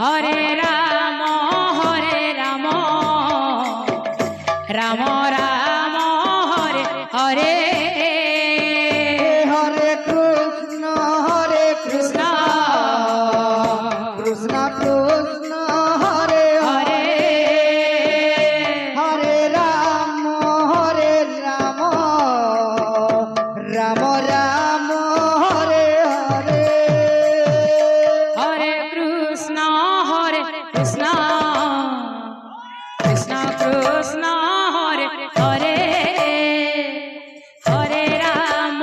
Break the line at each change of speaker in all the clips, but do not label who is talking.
Hare Ram Ram Ram Hare Hare
Hare Krishna
Krishna
Krishna Krishna Hare
Hare
Hare Ram Ram Ram Hare Hare
Hare Krishna Krishna Krishna Hare Hare Hare Ram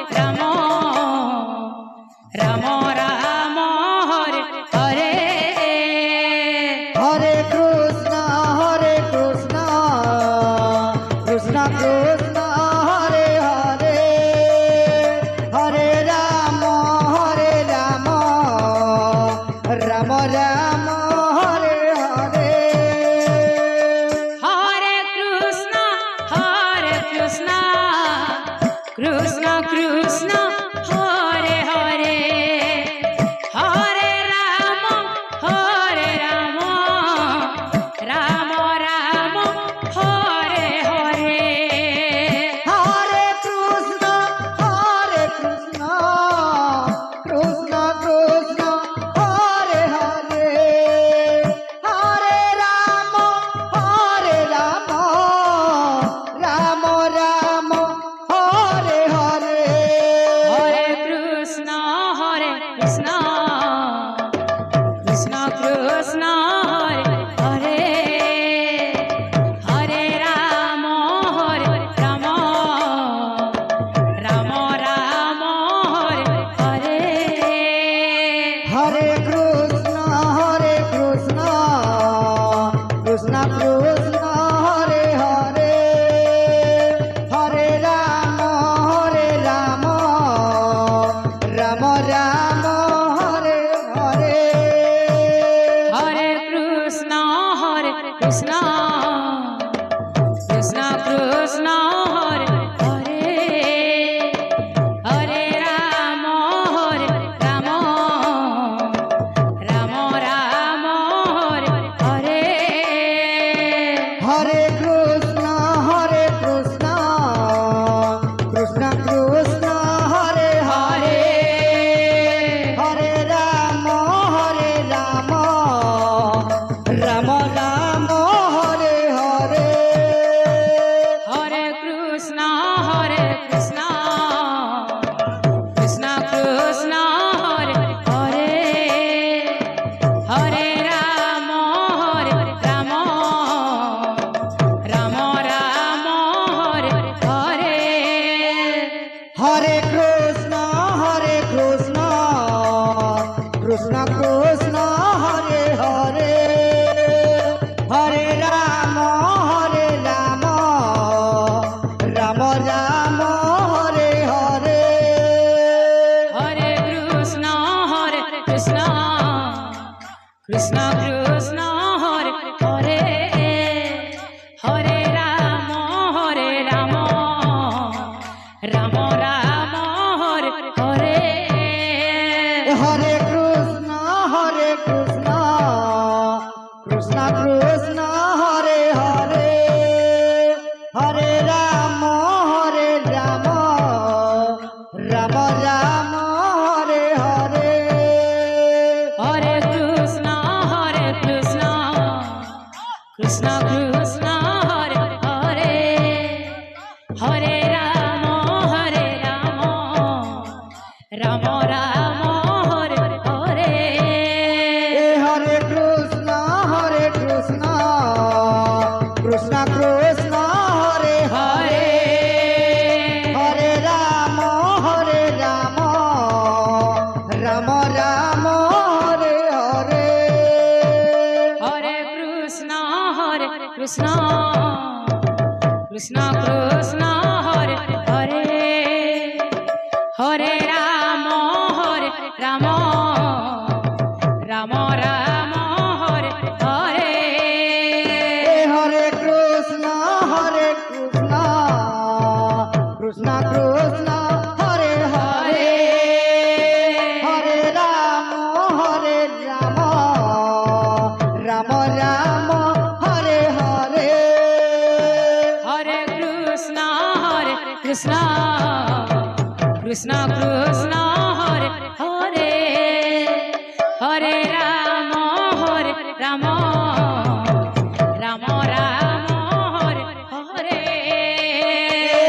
Ram Ram Ram Hare Hare
Hare Krishna Krishna Krishna Hare Hare Hare Ram Ram Ram Hare Hare
Hare Krishna Krishna Krishna Hare Hare Hare Ram Ram Ram Hare Hare
Hare Krishna Krishna Krishna Hare Hare Hare Ram Ram Ram Hare Hare
Hare Krishna Krishna Krishna Hare Hare Hare Ram Ram Ram Hare Hare
Hare Krishna Krishna Krishna Hare Hare Hare Ram Ram Ram Hare Hare
Hare Krishna Krishna Krishna Hare Hare Hare Ram Ram Ram Hare Hare
Hare Krishna Krishna Krishna Hare Hare Hare Ram Ram Ram Hare Hare
Hare Krishna Krishna Krishna Hare Hare Hare Ram Ram Ram Hare Hare
Hare Krishna Krishna Krishna Hare Hare Hare Ram Ram Ram Hare Hare
Hare Krishna Krishna Krishna Hare Hare Hare Ram Ram Ram Hare Hare
Hare Krishna Krishna Krishna Hare Hare Hare Ram Ram Ram Hare Hare
Hare Krishna Krishna Krishna Hare Hare Hare Ram Ram Hare Hare
Hare Krishna Krishna Krishna Hare Hare Hare Ram Ram Hare Hare
Hare Krishna Krishna Hare Hare Hare Ram Ram Ram Hare Hare
Hare Krishna Krishna Hare Hare Hare Ram
Krishna Krishna Hare Hare Hare Ram Ram Ram Ram Hare Hare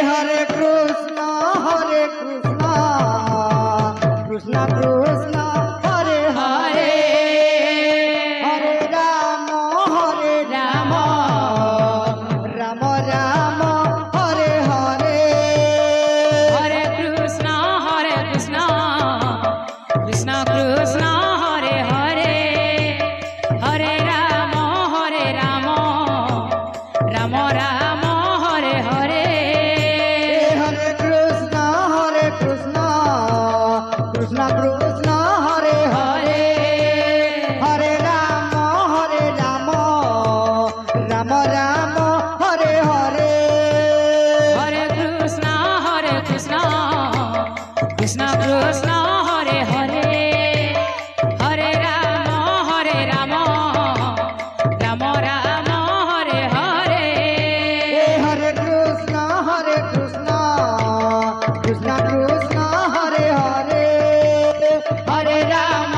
Hare Krishna Krishna Krishna Hare Hare Hare Ram
Ram
Ram Ram Hare Hare
Hare Krishna Krishna Krishna Hare Hare Hare Ram Ram Ram Ram Hare Hare
Hare Krishna Krishna Krishna Hare Hare Hare Ram Ram Ram Hare Hare
Hare Krishna Krishna Krishna Hare Hare Hare Ram Ram Ram Ram Hare Hare
Hare Krishna Krishna Krishna Hare Hare Hare Ram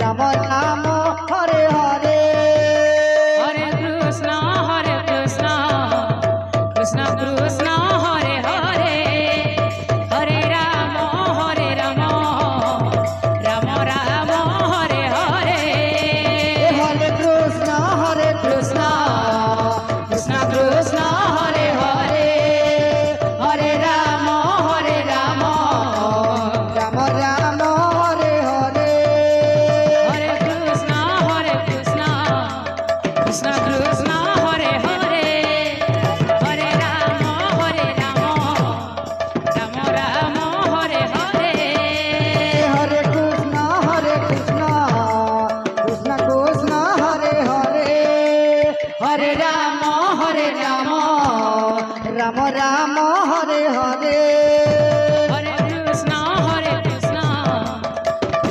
Ram Ram Hare Hare
Hare Krishna Krishna Krishna Hare Hare Hare Ram Ram Ram Ram Hare Hare
Hare Krishna
Krishna Krishna Hare Hare Hare Ram Ram
Ram Ram Hare Hare
Hare Krishna Krishna Krishna Hare Hare Hare Ram Ram Ram Hare Hare
Hare Krishna Krishna Krishna Hare Hare Hare Ram Ram Ram Hare Hare
Hare Krishna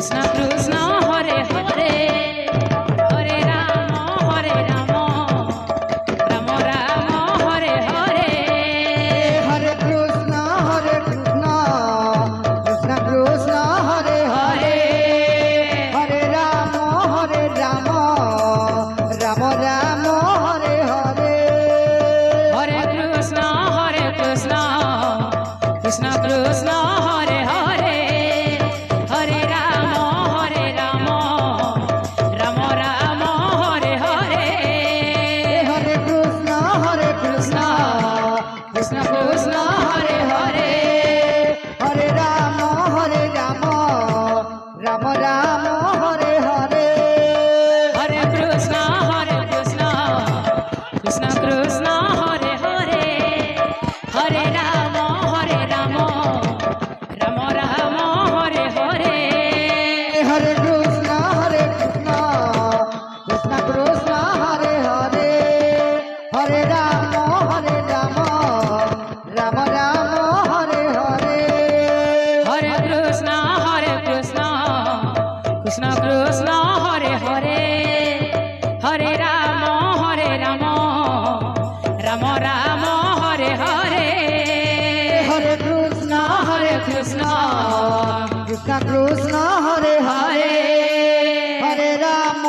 Krishna Krishna Hare Hare Hare Ram Ram Ram Hare Hare
Hare Krishna Krishna Krishna Hare Hare Hare Ram Ram Ram Hare Hare
Hare Krishna Krishna Krishna Hare Hare Hare Ram Ram Ram Hare Hare
Hare Krishna
Krishna Krishna Hare Hare
Hare Ram Ram Ram Hare Hare
Hare Krishna Krishna Krishna Hare Hare Hare Ram Ram Ram Hare Hare
Hare Krishna Krishna Krishna Hare Hare Hare Ram Ram Ram Hare Hare
Hare Krishna Krishna Krishna Hare Hare Hare Ram Ram Ram Hare Hare
Hare Krishna
Krishna
Krishna Hare Hare Hare Ram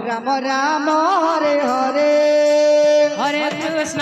Ram Ram Hare Hare
Hare Krishna